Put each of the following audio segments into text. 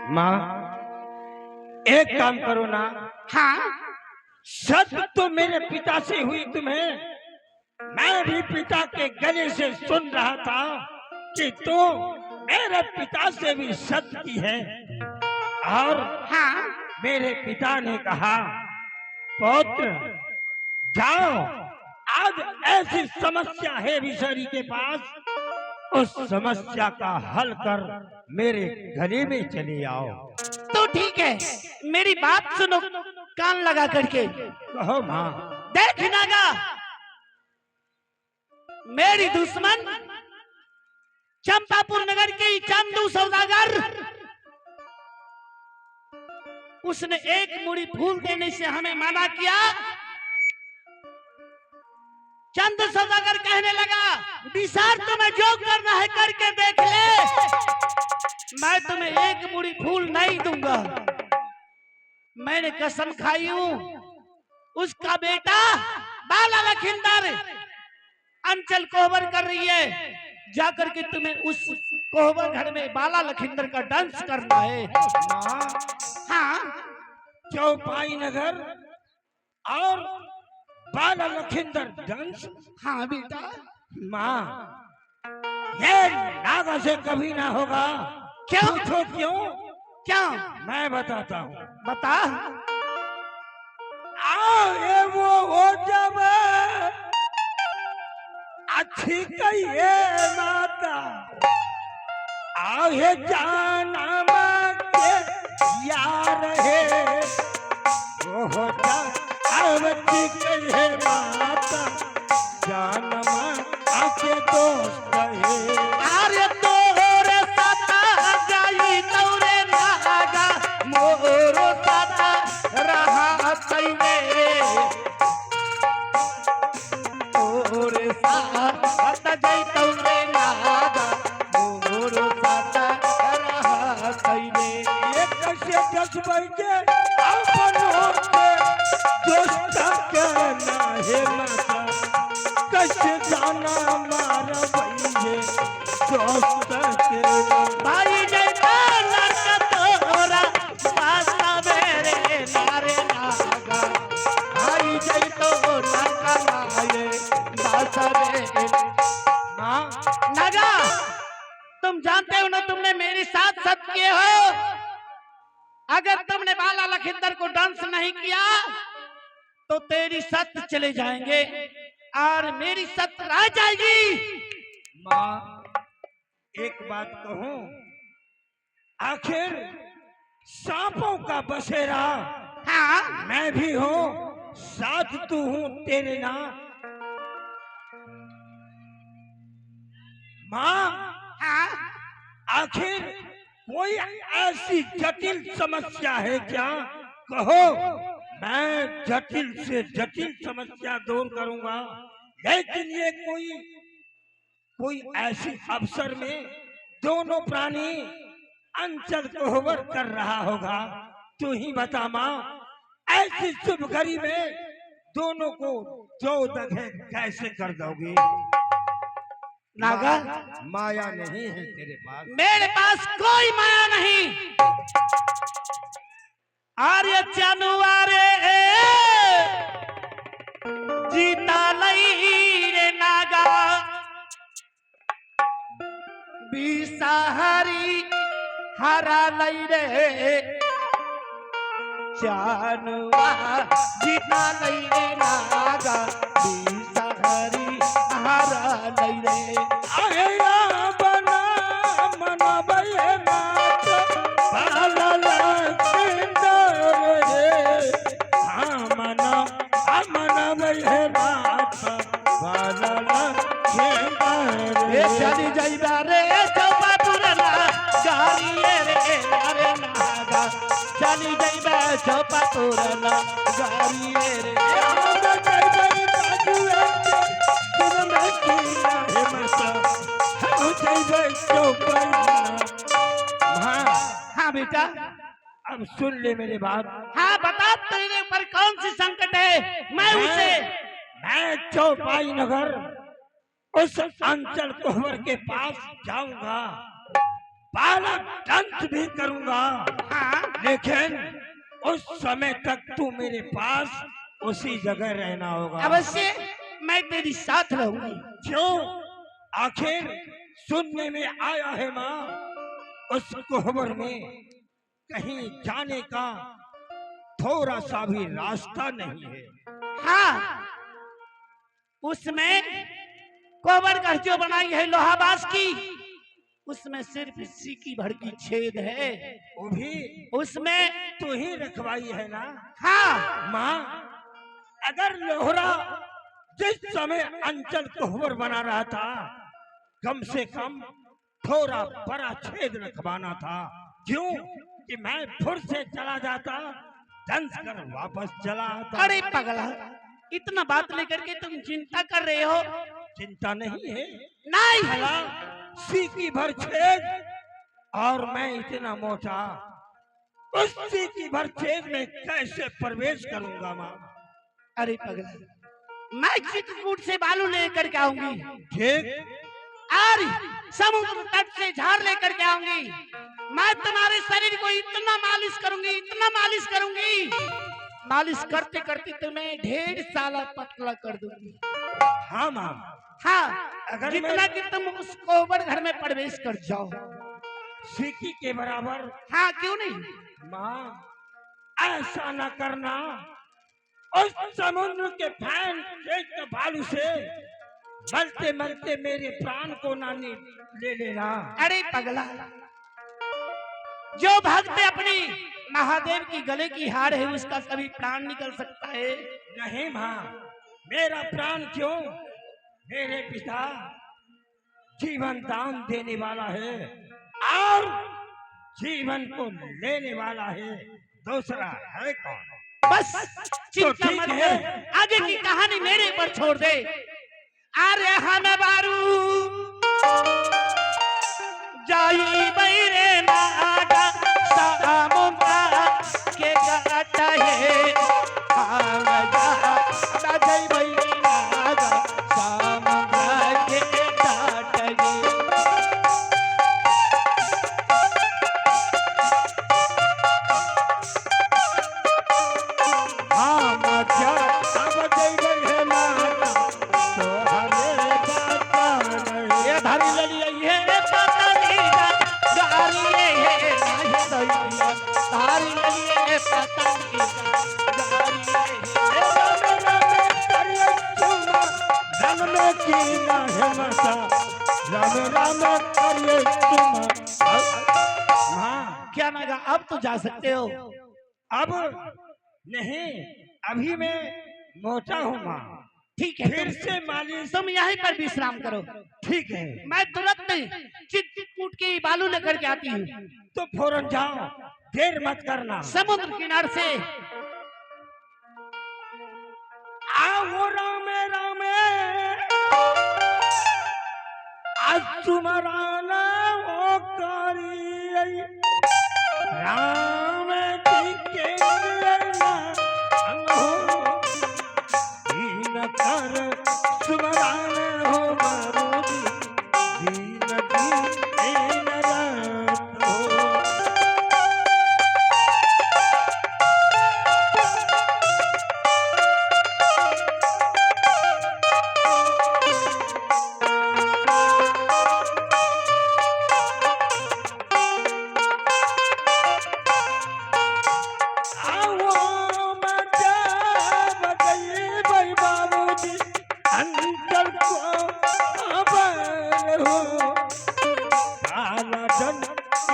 माँ, एक काम करो ना। हाँ, शर्त तो मेरे पिता से हुई तुम्हें, मैं भी पिता के गले से सुन रहा था कि तू मेरे पिता से भी शर्त की है। और हाँ, मेरे पिता ने कहा, पुत्र जाओ, आज ऐसी समस्या है विषरी के पास, उस समस्या का हल कर मेरे गले में चले आओ। तो ठीक है, मेरी बात सुनो कान लगा करके। कहो माँ। देख नागा, मेरी दुश्मन चंपापुर नगर के चंदू सौदागर, उसने एक मुड़ी फूल देने से हमें मना किया। चंद सौदागर कहने लगा, विशाल तुम्हें जो करना है करके देख ले, मैं तुम्हें एक मुड़ी फूल नहीं दूंगा। मैंने कसम खाई हूं, उसका बेटा बाला लखिंदर अंचल कोहबर कर रही है, जाकर के तुम्हें उस कोहबर घर में बाला लखिंदर का डांस करना है। माँ, हाँ, चौपाई नगर और बाला लखिंदर डांस। हाँ बेटा। माँ, ये नागा से कभी ना होगा। क्यों? पूछो क्यों? क्या? मैं बताता हूँ। बता। ये वो जब अच्छी कहिए माता, ये जाना के यार है, वो होता अच्छी कहिए माता, जानमा आके दोस्त है। अरे तोरे साथा जाई तौरे नागा, मोरो साथा रहा तैने, तोरे साथा जाई तौरे नागा, मोरो साथा रहा तैने। ये कैसे 10 बजे अपन होते दोस्त कहना है माता, कैसे जाना मार भैये दोस्त के। भाई जय नरक तोरा पासा मेरे नारे नागा, भाई जय तो नरक माये पासा मेरे। माँ, नागा, तुम जानते हो ना, तुमने मेरे साथ सत्य किए हो। अगर तुमने बाला लखिंदर को डांस नहीं किया तो तेरी सत्य चले जाएंगे और मेरी सत्य रह जाएगी। माँ, एक बात कहूँ, आखिर सांपों का बसेरा हाँ, मैं भी हूँ, साथ तू हूँ तेरे ना। माँ, हाँ, आखिर कोई ऐसी जटिल समस्या है क्या? कहो, मैं जटिल से जटिल समस्या दूर करूंगा। लेकिन ये कोई ऐसी अवसर में दोनों प्राणी अंचल कोहबर कर रहा होगा। तू ही बता माँ, ऐसी शुभ घड़ी में दोनों को दो दगे कैसे कर दोगे? नागा, माया नहीं है तेरे पास? मेरे पास कोई माया नहीं। आर्य चनुआरे जीता लई रे नागा, बिसाहरी हरा लई रे चनुआ, जीता लई रे नागा, बिसाहरी हरा लई रे। आया बना मन बये मात, बाला लखिंदर रे। मन बये मात, बाला लखिंदर ए रे। चली जाइबा रे चौपापुर ना गारी रे अरे नागा, चली जाइबा चौपापुर ना गारी रे। हाँ बेटा, अब सुन ले मेरी बात। हाँ बता, तेरे ऊपर कौन सी संकट है, मैं उसे। मैं चौपाई नगर उस अंचल कोहबर के पास जाऊंगा। बालक दंत भी करूंगा, हाँ लेकिन उस समय तक तू मेरे पास उसी जगह रहना होगा। अवश्य मैं तेरी साथ रहूंगी। क्यों? आखिर सुनने में आया है माँ, उस कोहबर में कहीं जाने का थोड़ा सा भी रास्ता नहीं है। हाँ उसमें कोबर घर जो बनाई है लोहाबास की, उसमें सिर्फ सीकी भर की छेद है। वो भी उसमें तू ही रखवाई है ना? हाँ माँ, अगर लोहरा जिस समय अंचल कोहबर बना रहा था, कम से कम थोड़ा बड़ा छेद रखवाना था। क्यों कि मैं फिर से चला जाता, दंस कर वापस चला आता। अरे पगला, इतना बात लेकर के तुम चिंता कर रहे हो? चिंता नहीं है। नहीं भला सीकी भर छेद और मैं इतना मोटा, उस सीकी भर छेद में कैसे प्रवेश करूंगा माँ? अरे पगला, मैं चित्रकूट से बालू लेकर के आऊंगी ठीक, और समुद्र तट से झाड़ लेकर के आऊंगी। मैं तुम्हारे शरीर को इतना मालिश करूंगी, इतना मालिश करूंगी, मालिश करते करते तुम्हें 1.5 साल पतला कर दूंगी। हाँ माँ, हाँ अगर जितना कि तुम उस कोबर घर में प्रवेश कर जाओ। सीकी के बराबर। हाँ क्यों नहीं? माँ, ऐसा न करना, उस समुद्र के फैन के भालू से मरते मरते मेरे प्राण को ना ले लेना। अरे पगला, जो भक्त अपनी महादेव की गले की हार है, उसका कभी प्राण निकल सकता है? नहीं माँ, मेरा प्राण क्यों, मेरे पिता जीवन दान देने वाला है और जीवन को लेने वाला है, दूसरा है कौन? बस चिंता ठीक मत है। कर, आगे की कहानी मेरे पर छोड़ दे। अरे हम बारू जाई बैरे नागा सामुंगा के गाता है, हम जा जाई बैरे नागा सामुंगा के गाता है। हाँ मजा अब जइबै है माता, तो हमें पता नहीं। ये धारी ले लिए ये पता नहीं जा, धारी ले ये नहीं दैया, धारी ले लिए पता नहीं जा, धारी ले ये। राम में की ना है माता, राम राम करिए तुम। हाँ, क्या नागा, अब तो जा सकते हो। अब नहीं, अभी मैं मोटा हूँ माँ, ठीक है, फिर से मालिश। तुम यहीं पर विश्राम करो, ठीक है, मैं तुरंत चित्रकूट की बालू लेकर के आती हूँ। तो फौरन जाओ, देर मत करना। समुद्र किनारे से आओ रामे रामे, आज तुम्हारा नाम करी राम जी के दीन कर सुमरान हो बाबूजी, दीन दीन रात हो।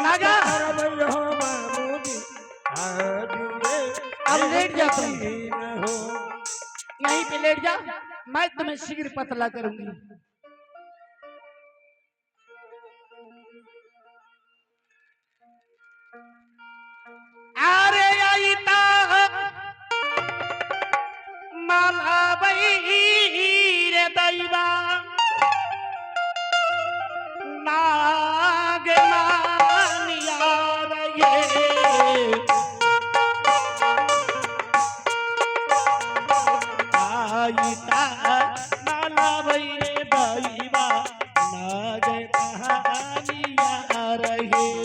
नागा, अब लेट जा तुम, यहीं पे लेट जा, मैं तुम्हें शीघ्र पतला करूंगी। अरे आई ता माला रे दैवा नाग मानिया रे, आई ता माला रे दैवा नाग मानिया रे।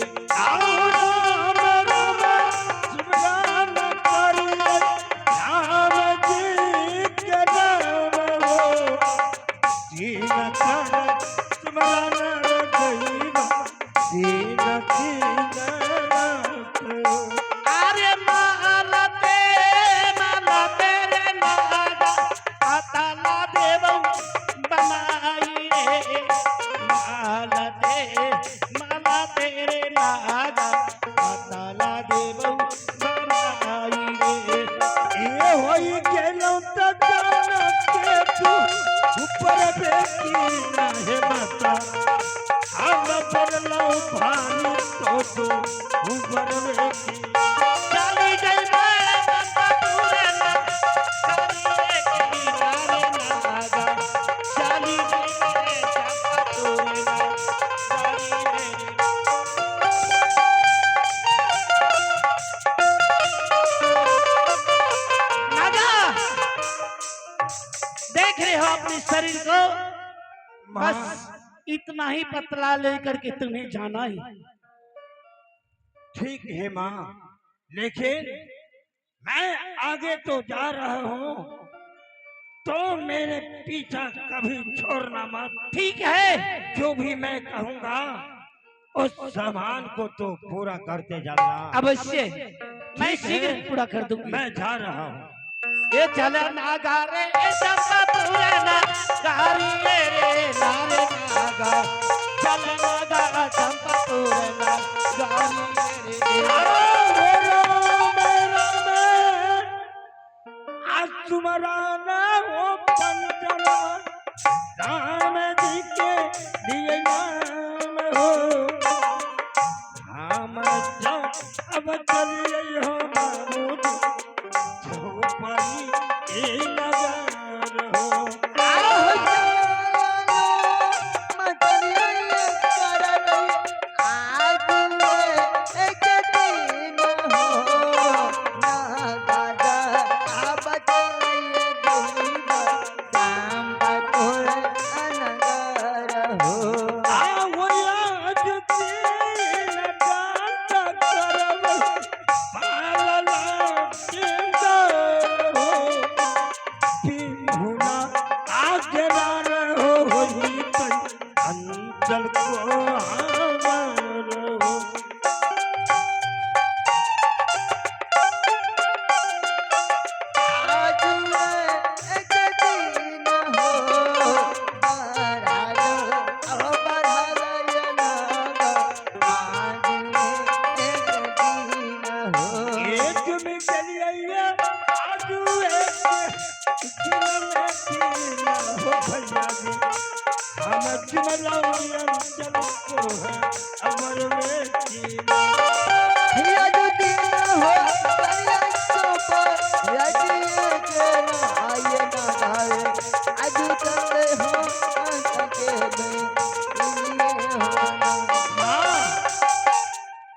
अरे माला तेरे नागा अतला देव बनाई रे माला तेरे नागा अतला देव बनाई रे ये होई गेलो त जान के तू ऊपर बेटी ना है माता हम परलो भानी तो तू ऊपर बेटी चाली जय मारा पूरे ना चाली के किनारे नागा चाली जय पूरे ना चाली नागा देख रहे हो अपने शरीर को बस इतना ही पतला लेकर के तुम्हें जाना ही ठीक है माँ, लेकिन मैं आगे तो जा रहा हूँ तो मेरे पीछा कभी छोड़ना मत। ठीक है जो भी मैं कहूँगा उस सामान को तो पूरा करते जाना। अवश्य मैं ठीक है। शीघ्र पूरा कर दूंगी। मैं जा रहा हूँ। ये चले ना गारे ए चंपा पूरे ना गारी रे नारे नागा चले ना गा चंपा पूरे ना गारी रे आज तुम्हारा ना हो पंचमा राम जी के लिए नाम हो हम जो अब चलिए हो मामूद झोपड़ी ए नगर हो अंचल को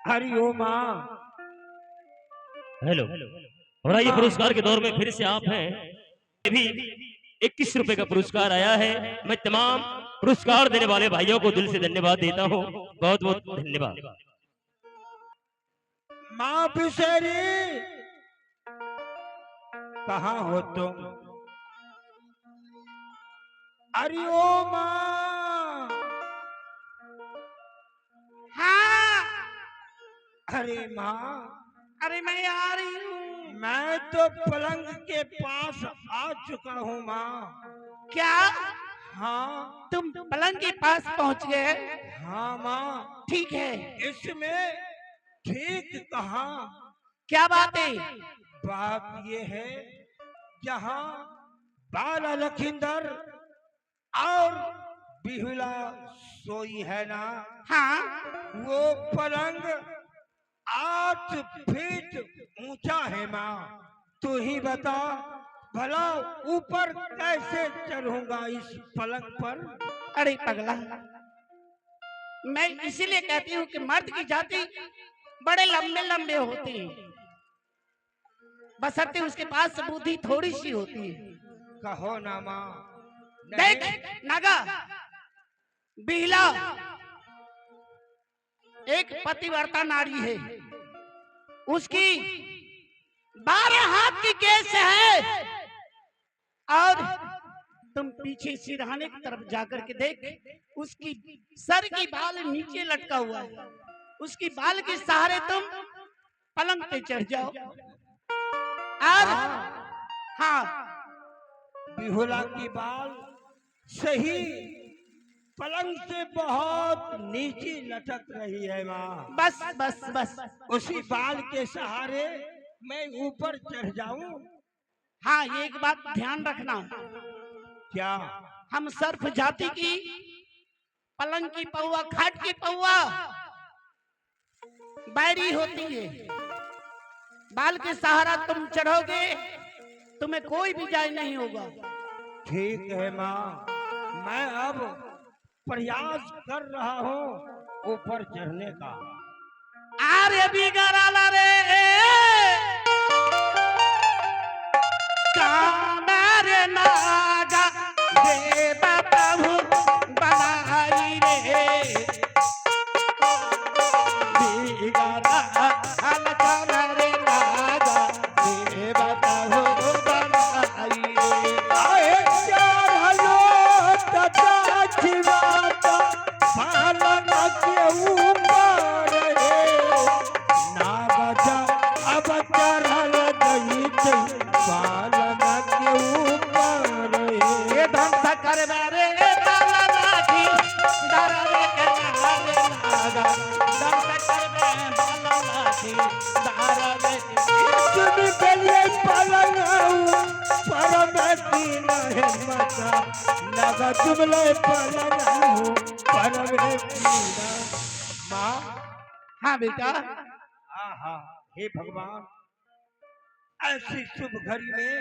हरिओम माँ। हेलो, और ये पुरस्कार के दौर में फिर से आप हैं। ये भी 21 रुपए का पुरस्कार आया है। मैं तमाम पुरस्कार देने वाले भाइयों को दिल से धन्यवाद देता हूँ। बहुत बहुत धन्यवाद। माँ बिसेरी कहाँ हो तुम? हरिओम माँ। हाँ अरे माँ, अरे मैं आ रही हूँ। मैं तो पलंग के पास आ चुका हूँ माँ। क्या हाँ तुम पलंग के पास पहुँच गए? हाँ माँ। ठीक है। इसमें ठीक कहा? क्या बात है? बात ये है जहाँ बाला लखींदर और बिहुला सोई है ना, हाँ वो पलंग 8 फीट ऊंचा है माँ। तू ही बता भला ऊपर कैसे चढ़ूंगा इस पलंग पर? अरे पगला, मैं इसीलिए कहती हूँ कि मर्द की जाति बड़े लंबे लंबे होते हैं, बशर्ते उसके पास बुद्धि थोड़ी सी होती है। कहो ना माँ। देख नागा, बिहला एक पतिव्रता नारी है, उसकी 12 हाथ की केस है, और तुम पीछे सिरहाने की तरफ जाकर के देख, उसकी सर की बाल नीचे लटका हुआ है। उसकी बाल के सहारे तुम पलंग पे चढ़ जाओ और हाँ बिहुला की बाल सही पलंग से बहुत नीचे लटक रही है माँ। बस बस बस उसी बाल के सहारे मैं ऊपर चढ़ जाऊं? हाँ ये एक बात ध्यान रखना, क्या? हम सर्फ जाति की पलंग की पौआ खाट की पौआ बैरी होती है। बाल के सहारा तुम चढ़ोगे तुम्हें कोई भी जाय नहीं होगा। ठीक है माँ, मैं अब प्रयास कर रहा हूँ ऊपर चढ़ने का। अरे बिगड़ाला रे कामरे नागा दे प्रभु बनाई रे बिगड़ा कामरे नागा दे प्रभु बनाई रे। आए चढ़लो तथा छिवाता पालन के ऊपर रे, ना बजा अब चढ़ल गई थी पालन के ऊपर रे। ये ध्वंस कर रे ताला लाठी डरे के नारे नागा ध्वंस कर बाला लाठी डरे सुन गए पलंग परमती नहीं मता नगा जुमले पलंग परमती माँ। हाँ बेटा आहा, हे भगवान, ऐसी शुभ घड़ी में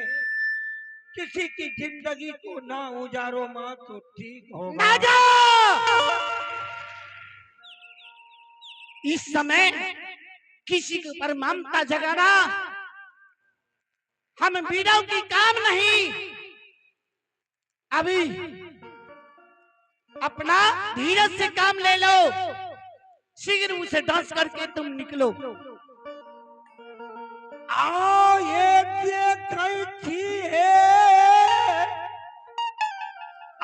किसी की जिंदगी को ना उजारो माँ तो ठीक होगा। ना जाओ। इस समय किसी के ऊपर ममता जगाना हम वीरों की काम नहीं। अभी अपना धीरज से काम ले लो, शीघ्र उसे डांस करके तुम निकलो। आओ ये कैसी है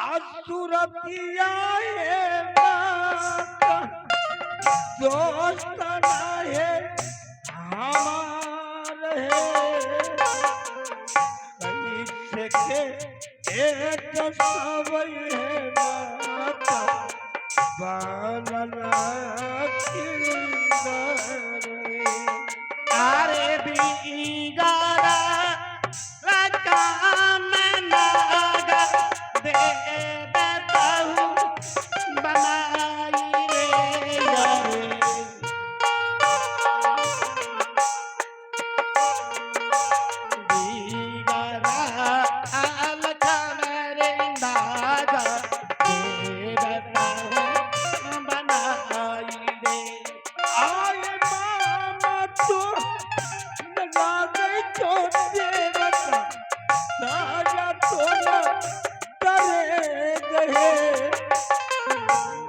असुरतिया है माता, दोस्त ना है हमार है कैसे के एक सब है माता बालना अरे बिगाड़ा काम नागा दे बताहू बनाई रे यारे। बिगाड़ा काम रे नागा दे बताहू बनाई रे। आए मामा तो लगा तो देवता सारा तो डरे गए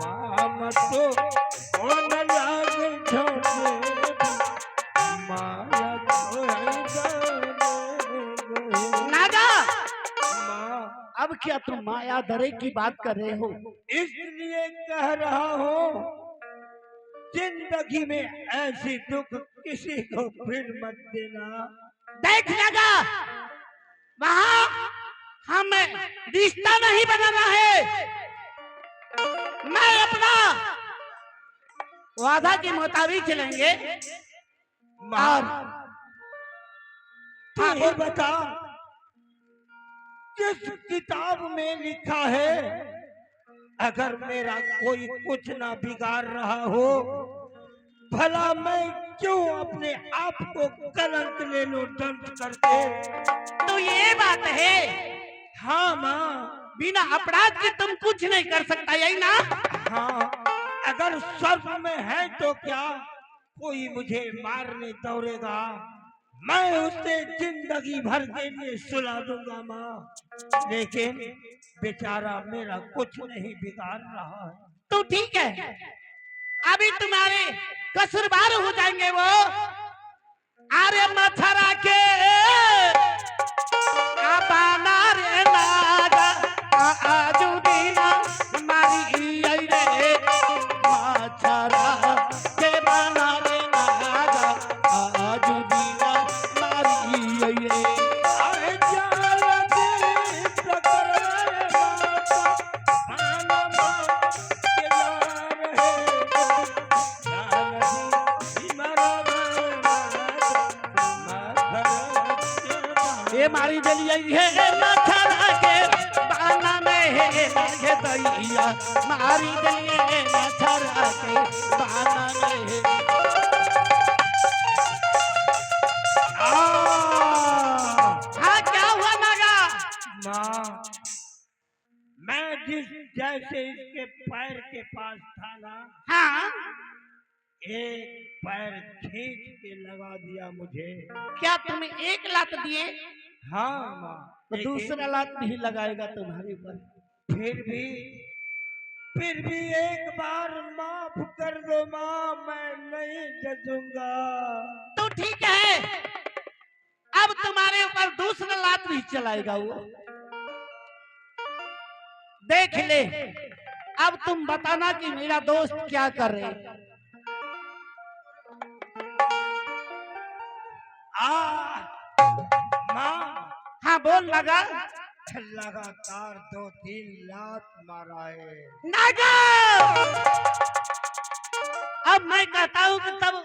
मामा तो कौन लागे छोटे माया तो डरे गए। नागा माँ, अब क्या तुम माया दरे की बात कर रहे हो? इसलिए कह रहा हूँ जिंदगी में ऐसी दुख किसी को फिर मत देना। देख लगा वहां हमें रिश्ता नहीं बनाना है। मैं अपना वादा के मुताबिक चलेंगे। माँ, और तू ये बता किस किताब में लिखा है अगर मेरा कोई कुछ ना बिगाड़ रहा हो भला मैं क्यों अपने आप को कलंक ले लो दंड करके। तो ये बात है, हाँ माँ, बिना अपराध के तुम कुछ नहीं कर सकता, यही ना? हाँ, अगर सर्फ में है तो क्या कोई मुझे मारने दौड़ेगा? मैं उसे जिंदगी भर के लिए सुला दूंगा माँ, लेकिन बेचारा मेरा कुछ नहीं बिगाड़ रहा है। तो ठीक है, अभी तुम्हारे कसूरवार हो जाएंगे वो। अरे मथुरा के आबाना रे नागा आजू दीना मारी आई रे मथुरा के ये मारी जलिए है मथरा के बाना में है लागे दैया मारी जलिए मथरा के बाना में है हाँ क्या हुआ नागा माँ मैं जिस जैसे इसके पैर के पास था ना, हाँ एक पैर खींच के लगा दिया मुझे। क्या तुम्हें एक लात दिए हाँ माँ, तो दूसरा लात नहीं लगाएगा तुम्हारे ऊपर। फिर भी एक बार माफ कर दो माँ, मैं नहीं जचूंगा। तो ठीक है, अब तुम्हारे ऊपर दूसरा लात नहीं चलाएगा वो। देख ले, अब तुम बताना कि मेरा दोस्त क्या कर रहे हैं। माँ हाँ बोल नागा। लगातार 2-3 लात मारा है। नागा अब मैं कहता हूँ कि तब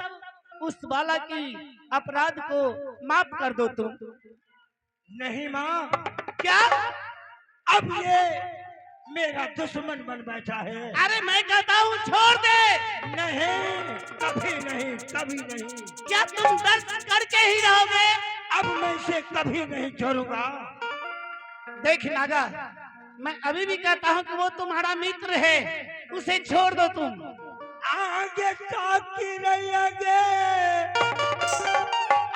उस वाला की अपराध को माफ कर दो तुम। नहीं माँ, क्या? अब ये मेरा दुश्मन बन बैठा है। अरे मैं कहता हूँ छोड़ दे। नहीं, कभी नहीं, कभी नहीं। क्या तुम दर्द करके ही रहोगे? अब मैं इसे कभी नहीं छोड़ूंगा। देख नागा, मैं अभी भी कहता हूँ कि वो तुम्हारा मित्र है, उसे छोड़ दो तुम। आगे साकी नहीं आगे,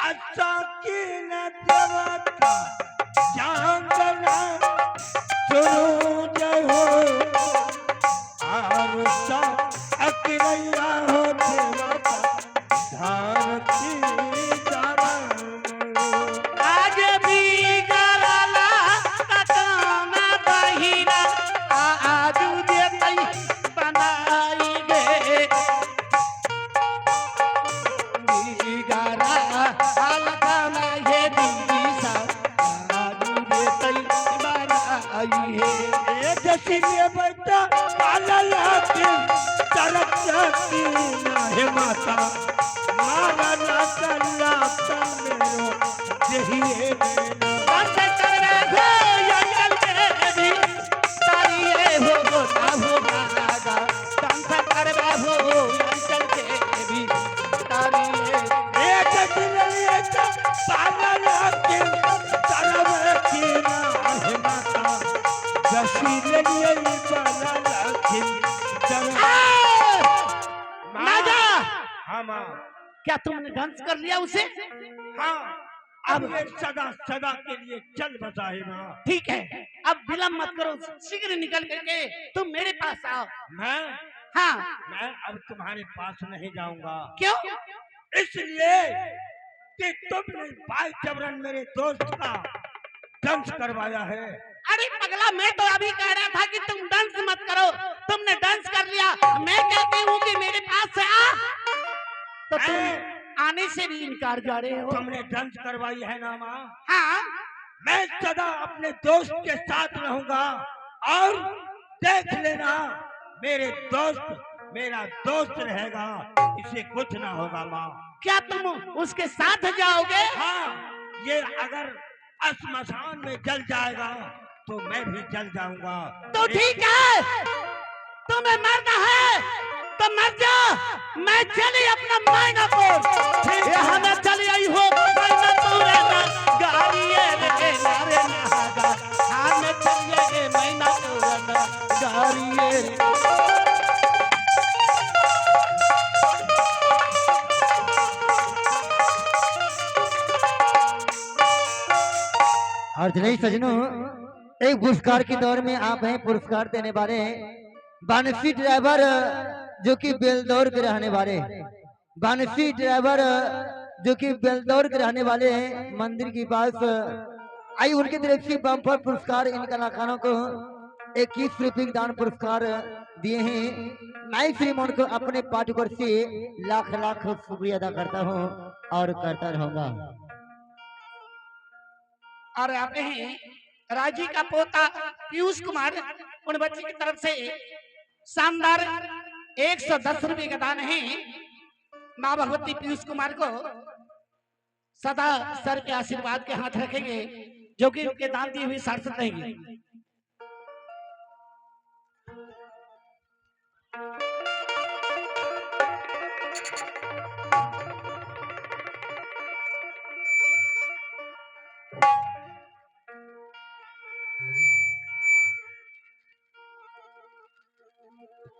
अच्छा की न देवता जान बना सुनो जहो आरुषा अकरैया हो देवता धारती जाना। आज भी गराला तकाना बहिरा आज देतई बनाई गे गरा अलकाना ये दिशा आज देतई बनाई है। जसीले बेटा पाला लाके तरफ जाती ना है माता मारा ना करना मेरो यही है बंद कर दो जंगल के भी तारिये हो गोता हो नागा बंद कर दो जंगल के भी तारिये। ए जसीले बेटा पाला लाके तरफ की ना है माता जसीले पाला लाके नागा हाँ माँ, क्या तुमने डांस कर लिया उसे? हाँ अब ये सदा सदा के लिए चल बसा है माँ। ठीक है, अब विलम्ब मत करो, शीघ्र निकल करके तुम मेरे पास आओ। मैं हाँ मैं अब तुम्हारे पास नहीं जाऊंगा। क्यों? इसलिए कि तुमने भाई जबरन मेरे दोस्त का डांस करवाया है। अरे पगला, मैं तो अभी कह रहा था कि तुम डांस मत करो, तुमने डांस कर लिया। मैं कहती हूँ कि मेरे पास से आ, तो तुम आने से भी इनकार जा रहे हो। तुमने डांस करवाई है ना माँ, हाँ मैं सदा अपने दोस्त के साथ रहूंगा और देख लेना मेरे दोस्त मेरा दोस्त रहेगा, इसे कुछ ना होगा माँ। क्या तुम उसके साथ जाओगे? हाँ, ये अगर श्मशान में जल जाएगा तो मैं भी जल जाऊंगा। तो ठीक है, तुम्हें मरना है तो मर जा। मैं चली अपना मायनापुर, यहाँ मैं चली आई हो मायनापुर ना गाड़ी रे नारे नागा। हाँ मैं चली आई मायनापुर ना गाड़ी रे। और नहीं सजनों, एक पुरस्कार के दौर में आप हैं, पुरस्कार देने वाले बानसी ड्राइवर जो कि बेलदौर के रहने वाले, बानसी ड्राइवर जो कि बेलदौर के रहने वाले हैं, मंदिर के पास आई। उनकी तरफ से बम्पर पुरस्कार इन कलाकारों को 21 रुपये दान पुरस्कार दिए हैं। मैं श्रीमान को अपने पाठकों से लाख लाख शुक्रिया अदा करता हूँ और करता रहूंगा। और आते हैं राजी का पोता पीयूष कुमार, उन बच्चे की तरफ से शानदार 110 रुपए का दान है। माँ भगवती पीयूष कुमार को सदा सर के आशीर्वाद के हाथ रखेंगे, जो कि उनके दान दिए हुए सार्थक रहेंगे।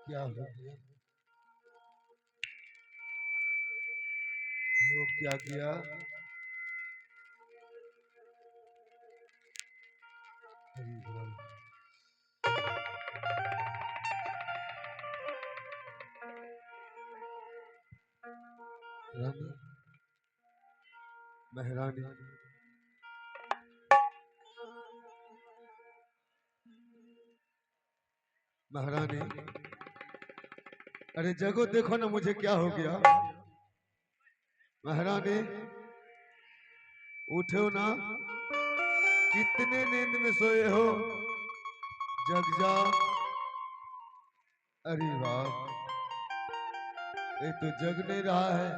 क्या हो गया? वो क्या किया? हरि बोल। रानी, महारानी, महारानी, अरे जगो देखो ना मुझे क्या हो गया। महारानी उठो ना, कितने नींद में सोए हो, जग जा। अरे वाह, ये तो जग नहीं रहा है।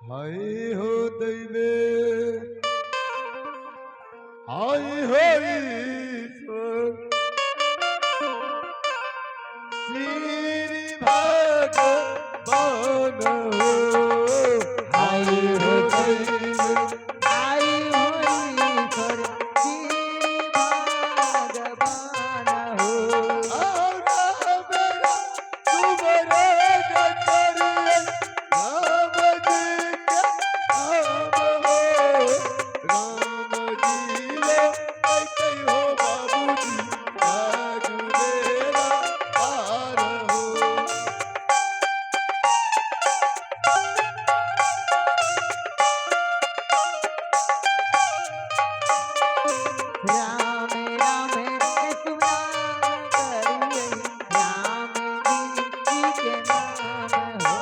हाय हो दैवे, हाय हो ईश्वर, श्री भगवान हो। हाय हो दैवे, आई होई ईश्वर श्री भगवान हो। राम राम सुनाम करिए, राम जी के नाम हो।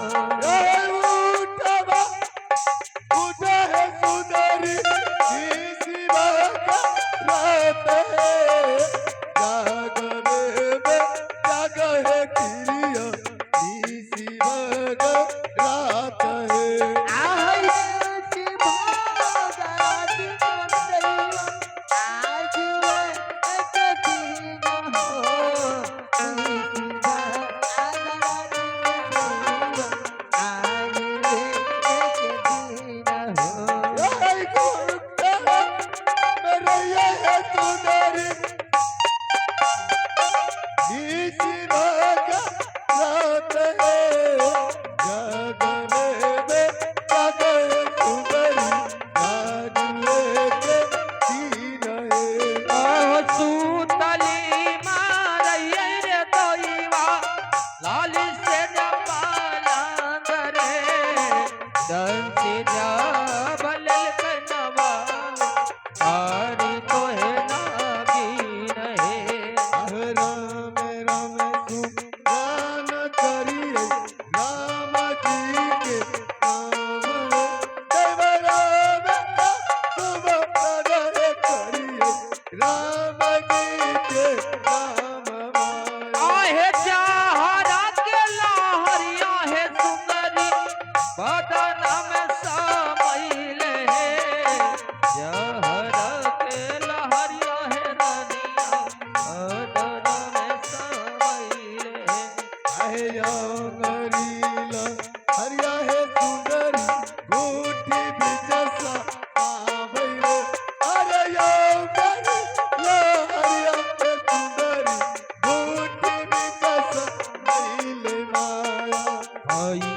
आई